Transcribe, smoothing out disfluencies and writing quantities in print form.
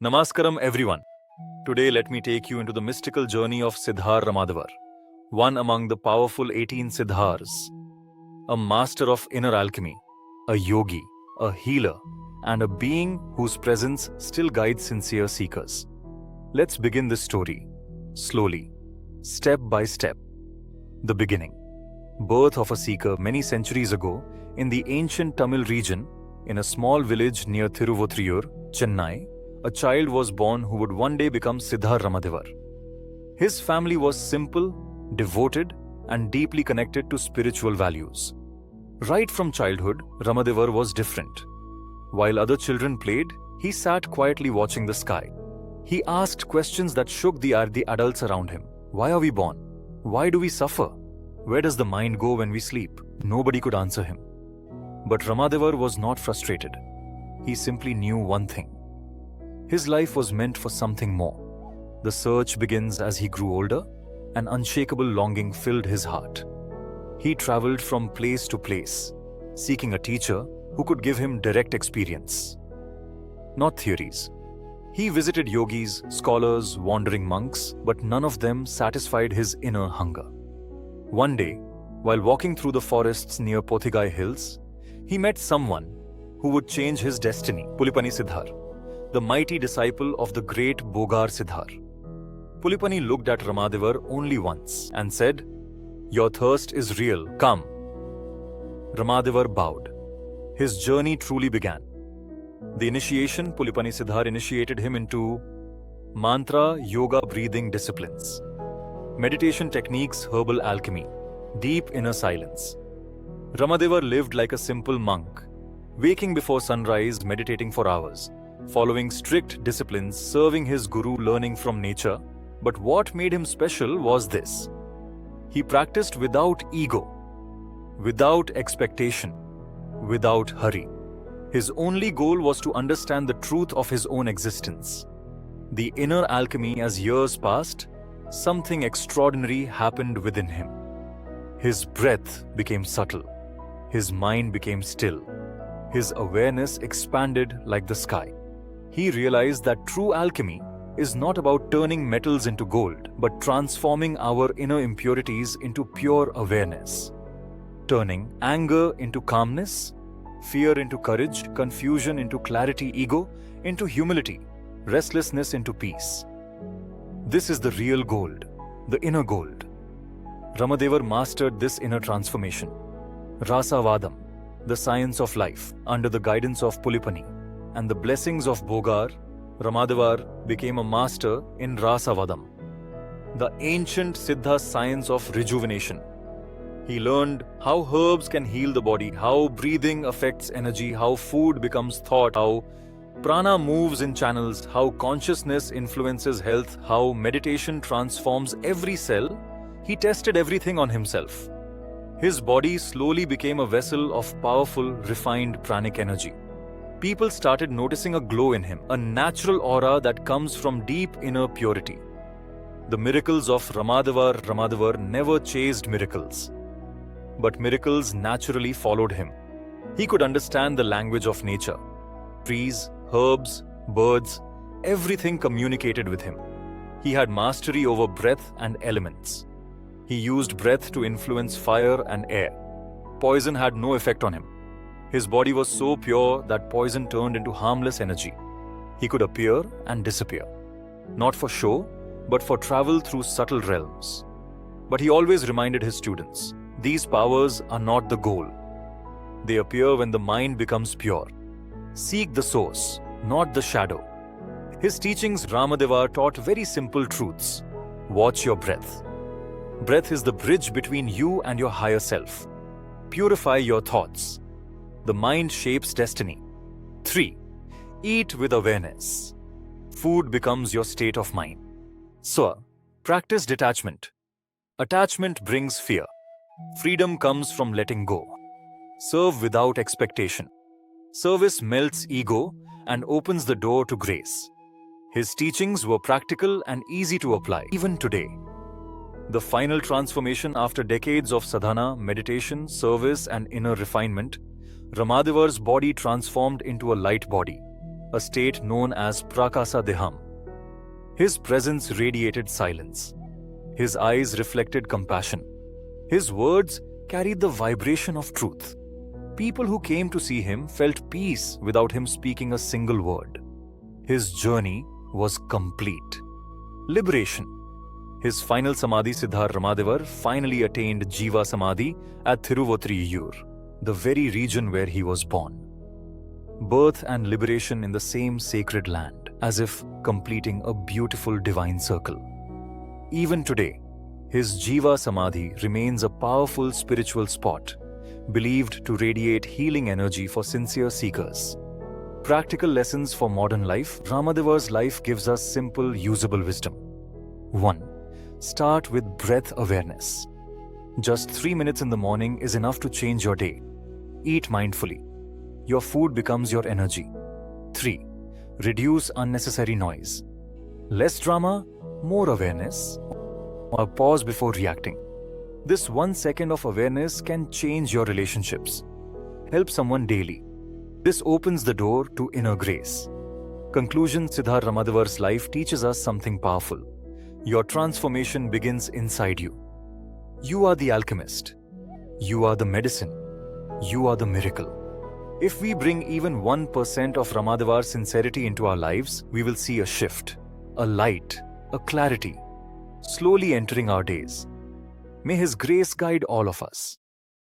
Namaskaram everyone. Today let me take you into the mystical journey of Siddhar Ramadevar, one among the powerful 18 Siddhars, a master of inner alchemy, a yogi, a healer, and a being whose presence still guides sincere seekers. Let's begin this story, slowly, step by step. The beginning. Birth of a seeker many centuries ago in the ancient Tamil region, in a small village near Thiruvotriyur, Chennai, a child was born who would one day become Siddhar Ramadevar. His family was simple, devoted, and deeply connected to spiritual values. Right from childhood, Ramadevar was different. While other children played, he sat quietly watching the sky. He asked questions that shook the adults around him. Why are we born? Why do we suffer? Where does the mind go when we sleep? Nobody could answer him. But Ramadevar was not frustrated. He simply knew one thing. His life was meant for something more. The search begins as he grew older. An unshakable longing filled his heart. He traveled from place to place, seeking a teacher who could give him direct experience, not theories. He visited yogis, scholars, wandering monks, but none of them satisfied his inner hunger. One day, while walking through the forests near Pothigai Hills, he met someone who would change his destiny, Pulipani Siddhar, the mighty disciple of the great Bogar Siddhar. Pulipani looked at Ramadevar only once and said, "Your thirst is real, come." Ramadevar bowed. His journey truly began. The initiation, Pulipani Siddhar initiated him into mantra, yoga, breathing disciplines, meditation techniques, herbal alchemy, deep inner silence. Ramadevar lived like a simple monk, waking before sunrise, meditating for hours, following strict disciplines, serving his guru, learning from nature. But what made him special was this. He practiced without ego, without expectation, without hurry. His only goal was to understand the truth of his own existence. The inner alchemy. As years passed, something extraordinary happened within him. His breath became subtle. His mind became still. His awareness expanded like the sky. He realized that true alchemy is not about turning metals into gold, but transforming our inner impurities into pure awareness. Turning anger into calmness, fear into courage, confusion into clarity, ego into humility, restlessness into peace. This is the real gold, the inner gold. Ramadevar mastered this inner transformation. Rasavadam, the science of life, under the guidance of Pulipani and the blessings of Bogar, Ramadevar became a master in Rasavadam, the ancient Siddha science of rejuvenation. He learned how herbs can heal the body, how breathing affects energy, how food becomes thought, how prana moves in channels, how consciousness influences health, how meditation transforms every cell. He tested everything on himself. His body slowly became a vessel of powerful, refined pranic energy. People started noticing a glow in him, a natural aura that comes from deep inner purity. The miracles of Ramadevar never chased miracles, but miracles naturally followed him. He could understand the language of nature. Trees, herbs, birds, everything communicated with him. He had mastery over breath and elements. He used breath to influence fire and air. Poison had no effect on him. His body was so pure that poison turned into harmless energy. He could appear and disappear, not for show, but for travel through subtle realms. But he always reminded his students, these powers are not the goal. They appear when the mind becomes pure. Seek the source, not the shadow. His teachings, Ramadevar taught very simple truths. Watch your breath. Breath is the bridge between you and your higher self. Purify your thoughts. The mind shapes destiny. 3. Eat with awareness. Food becomes your state of mind. So, practice detachment. Attachment brings fear. Freedom comes from letting go. Serve without expectation. Service melts ego and opens the door to grace. His teachings were practical and easy to apply, even today. The final transformation after decades of sadhana, meditation, service, and inner refinement, Ramadevar's body transformed into a light body, a state known as Prakasa Deham. His presence radiated silence. His eyes reflected compassion. His words carried the vibration of truth. People who came to see him felt peace without him speaking a single word. His journey was complete. Liberation. His final Samadhi, Siddhar Ramadevar, finally attained Jiva Samadhi at Thiruvattriyur, the very region where he was born. Birth and liberation in the same sacred land, as if completing a beautiful divine circle. Even today, his Jiva Samadhi remains a powerful spiritual spot, believed to radiate healing energy for sincere seekers. Practical lessons for modern life. Ramadeva's life gives us simple, usable wisdom. 1. Start with breath awareness. Just 3 minutes in the morning is enough to change your day. Eat mindfully. Your food becomes your energy. 3. Reduce unnecessary noise. Less drama, more awareness. Or pause before reacting. This 1 second of awareness can change your relationships. Help someone daily. This opens the door to inner grace. Conclusion. Siddhar Ramadevar's life teaches us something powerful. Your transformation begins inside you. You are the alchemist. You are the medicine. You are the miracle. If we bring even 1% of Ramadevar's sincerity into our lives, we will see a shift, a light, a clarity, slowly entering our days. May his grace guide all of us.